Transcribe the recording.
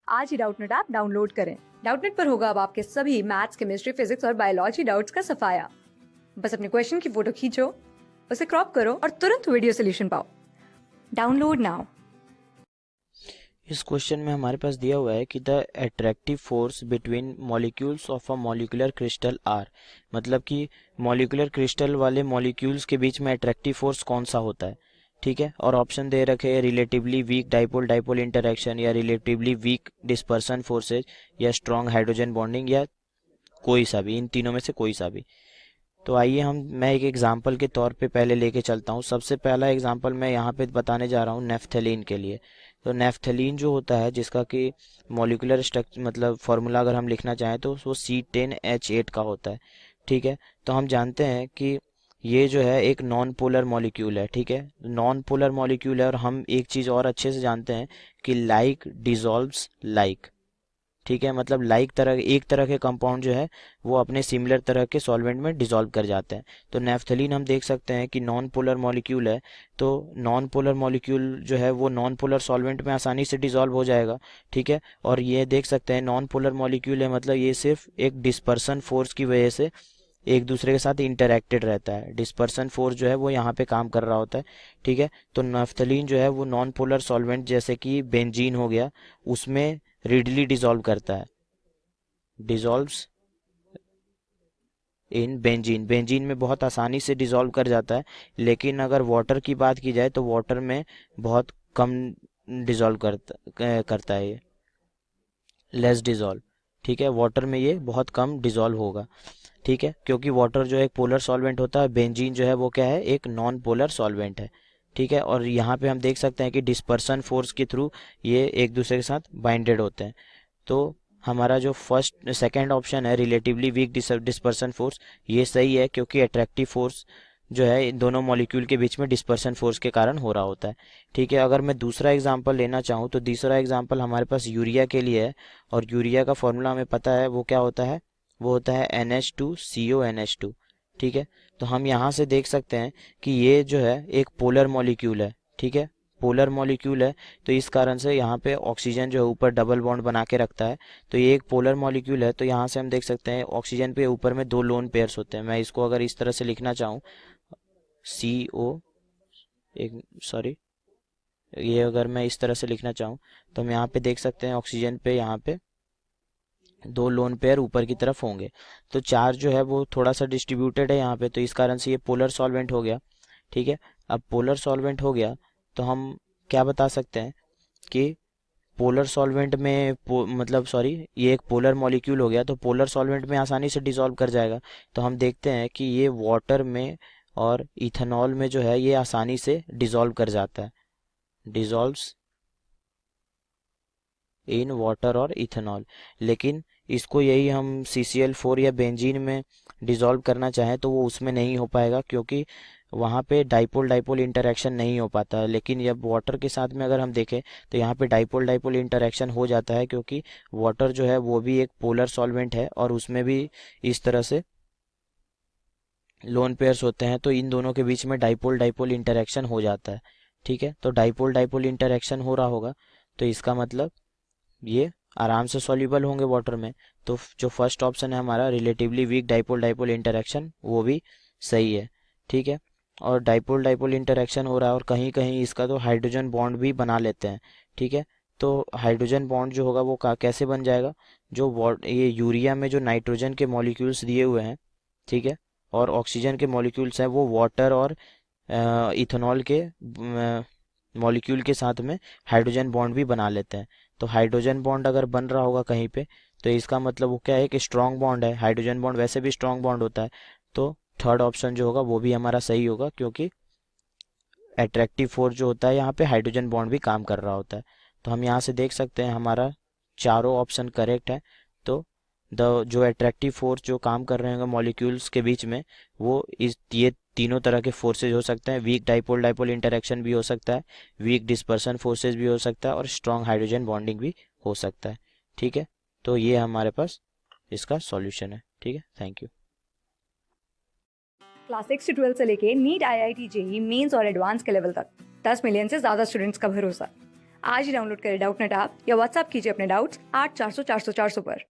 आज ही Doubtnut app download करें। Doubtnut पर होगा अब आपके सभी मैथ्स, केमिस्ट्री, फिजिक्स और बायोलॉजी डाउट्स का सफाया। बस अपने क्वेश्चन की फोटो खींचो, उसे क्रॉप करो और तुरंत वीडियो सोल्यूशन पाओ। Download now. इस क्वेश्चन में हमारे पास दिया हुआ है कि the attractive force between molecules of a molecular crystal are, मतलब कि मॉलिक्यूलर क्रिस्टल वाले मॉलिक्यूल्स के बीच में अट्रैक्टिव फोर्स कौन सा होता है। ठीक है, और ऑप्शन दे रखे हैं relatively weak dipole dipole interaction, या रिलेटिवली वीक डिस्पर्सन फोर्सेज, या स्ट्रॉन्ग हाइड्रोजन बॉन्डिंग, या कोई सा भी, इन तीनों में से कोई सा भी। तो आइए मैं एक एग्जांपल के तौर पे पहले लेके चलता हूँ। सबसे पहला एग्जांपल मैं यहाँ पे बताने जा रहा हूँ नेफ्थलीन के लिए। तो नेफ्थलीन जो होता है, जिसका कि मॉलिक्यूलर स्ट्रक्चर मतलब फार्मूला अगर हम लिखना चाहें तो वो C10H8 का होता है। ठीक है, तो हम जानते हैं कि ये जो है एक नॉन पोलर मॉलिक्यूल है। ठीक है, नॉन पोलर मॉलिक्यूल है, और हम एक चीज़ और अच्छे से जानते हैं कि लाइक डिजॉल्व्स लाइक। ठीक है, मतलब लाइक तरह एक तरह के कंपाउंड जो है वो अपने सिमिलर तरह के सॉल्वेंट में डिसॉल्व कर जाते हैं। तो नेफ्थलीन हम देख सकते हैं कि नॉन पोलर मॉलिक्यूल है, तो नॉन पोलर मॉलिक्यूल जो है वो नॉन पोलर सॉल्वेंट में आसानी से डिसॉल्व हो जाएगा। ठीक है, और ये देख सकते हैं नॉन पोलर मॉलिक्यूल है, मतलब ये सिर्फ एक डिस्पर्सन फोर्स की वजह से एक दूसरे के साथ इंटरैक्टेड रहता है। डिस्पर्सन फोर्स जो है वो यहाँ पे काम कर रहा होता है। ठीक है, तो नेफ्थलीन जो है वो नॉन पोलर सॉल्वेंट जैसे कि बेंजीन हो गया, उसमें रीडली डिसॉल्व करता है, डिसॉल्व्स इन बेंजीन। बेंजीन में बहुत आसानी से डिसॉल्व कर जाता है, लेकिन अगर वाटर की बात की जाए तो वाटर में बहुत कम डिसॉल्व करता है ये, लेस डिसॉल्व। ठीक है, वाटर में ये बहुत कम डिसॉल्व होगा। ठीक है, क्योंकि वाटर जो है एक पोलर सॉल्वेंट होता है, बेंजीन जो है वो क्या है, एक नॉन पोलर सॉल्वेंट है। ठीक है, और यहाँ पे हम देख सकते हैं कि डिस्पर्सन फोर्स के थ्रू ये एक दूसरे के साथ बाइंडेड होते हैं। तो हमारा जो फर्स्ट सेकंड ऑप्शन है रिलेटिवली वीक डिस्पर्सन फोर्स, ये सही है, क्योंकि अट्रैक्टिव फोर्स जो है इन दोनों मॉलिक्यूल के बीच में डिस्पर्सन फोर्स के कारण हो रहा होता है। ठीक है, अगर मैं दूसरा एग्जांपल लेना चाहूँ तो दूसरा एग्जांपल हमारे पास यूरिया के लिए है, और यूरिया का फॉर्मूला हमें पता है वो क्या होता है, वो होता है NH2CONH2। ठीक है, तो हम यहाँ से देख सकते हैं कि ये जो है एक पोलर मॉलिक्यूल है। ठीक है, पोलर मॉलिक्यूल है, तो इस कारण से यहाँ पे ऑक्सीजन जो है ऊपर डबल बॉन्ड बना के रखता है। तो ये एक पोलर मॉलिक्यूल है, तो यहाँ से हम देख सकते हैं ऑक्सीजन पे ऊपर में दो लोन पेयर्स होते हैं। मैं इसको अगर इस तरह से लिखना चाहूँ, CO एक सॉरी, ये अगर मैं इस तरह से लिखना चाहूँ तो हम यहाँ पे देख सकते हैं ऑक्सीजन पे यहाँ पे दो लोन पेयर ऊपर की तरफ होंगे। तो चार्ज जो है वो थोड़ा सा डिस्ट्रीब्यूटेड है यहाँ पे, तो इस कारण से ये पोलर सॉल्वेंट हो गया। ठीक है, अब पोलर सॉल्वेंट हो गया तो हम क्या बता सकते हैं कि पोलर सॉल्वेंट में मतलब सॉरी, ये एक पोलर मॉलिक्यूल हो गया, तो पोलर सॉल्वेंट में आसानी से डिसॉल्व कर जाएगा। तो हम देखते हैं कि ये वाटर में और इथेनॉल में जो है ये आसानी से डिसॉल्व कर जाता है, डिसॉल्व्स इन वाटर और इथेनॉल। लेकिन इसको यही हम CCl4 या बेंजीन में डिसॉल्व करना चाहें तो वो उसमें नहीं हो पाएगा, क्योंकि वहाँ पे डाइपोल डाइपोल इंटरेक्शन नहीं हो पाता है। लेकिन जब वाटर के साथ में अगर हम देखें तो यहाँ पे डाइपोल डाइपोल इंटरेक्शन हो जाता है, क्योंकि वाटर जो है वो भी एक पोलर सॉल्वेंट है, और उसमें भी इस तरह से लोन पेयर्स होते हैं, तो इन दोनों के बीच में डाइपोल डाइपोल इंटरेक्शन हो जाता है। ठीक है, तो डाइपोल डाइपोल इंटरेक्शन हो रहा होगा, तो इसका मतलब ये आराम से सॉल्युबल होंगे वाटर में। तो जो फर्स्ट ऑप्शन है हमारा relatively weak dipole dipole interaction, वो भी सही है। ठीक है, और डाइपोल डाइपोल इंटरेक्शन हो रहा है, और कहीं कहीं इसका तो हाइड्रोजन बॉन्ड भी बना लेते हैं। ठीक है, तो हाइड्रोजन बॉन्ड जो होगा वो कैसे बन जाएगा, ये यूरिया में जो नाइट्रोजन के मॉलिक्यूल्स दिए हुए हैं, ठीक है, और ऑक्सीजन के मॉलिक्यूल्स हैं, वो वाटर और इथेनॉल के मॉलिक्यूल के साथ में हाइड्रोजन बॉन्ड भी बना लेते हैं। तो हाइड्रोजन बॉन्ड अगर बन रहा होगा कहीं पे, तो इसका मतलब वो क्या है कि स्ट्रॉन्ग बॉन्ड है। हाइड्रोजन बॉन्ड वैसे भी स्ट्रॉन्ग बॉन्ड होता है, तो थर्ड ऑप्शन जो होगा वो भी हमारा सही होगा, क्योंकि अट्रैक्टिव फोर्स जो होता है यहाँ पे हाइड्रोजन बॉन्ड भी काम कर रहा होता है। तो हम यहाँ से देख सकते हैं हमारा चारों ऑप्शन करेक्ट है। तो द जो अट्रैक्टिव फोर्स जो काम कर रहे हैं मॉलिक्यूल्स के बीच में, वो ये तीनों तरह के फोर्सेज हो सकते हैं। वीक डाइपोल डाइपोल इंटरेक्शन भी हो सकता है, वीक डिस्पर्सन फोर्सेज भी हो सकता है, और स्ट्रॉन्ग हाइड्रोजन बॉन्डिंग भी हो सकता है। ठीक है, तो ये हमारे पास इसका सॉल्यूशन है। ठीक है, थैंक यू। क्लास 6 से 12 से लेके नीट, IIT, JEE मेंस और एडवांस के लेवल तक 10 मिलियन से ज्यादा स्टूडेंट्स का भरोसा। आज ही डाउनलोड करें डाउटनेट ऐप या व्हाट्सएप कीजिए अपने डाउट्स 8400 400 400 पर।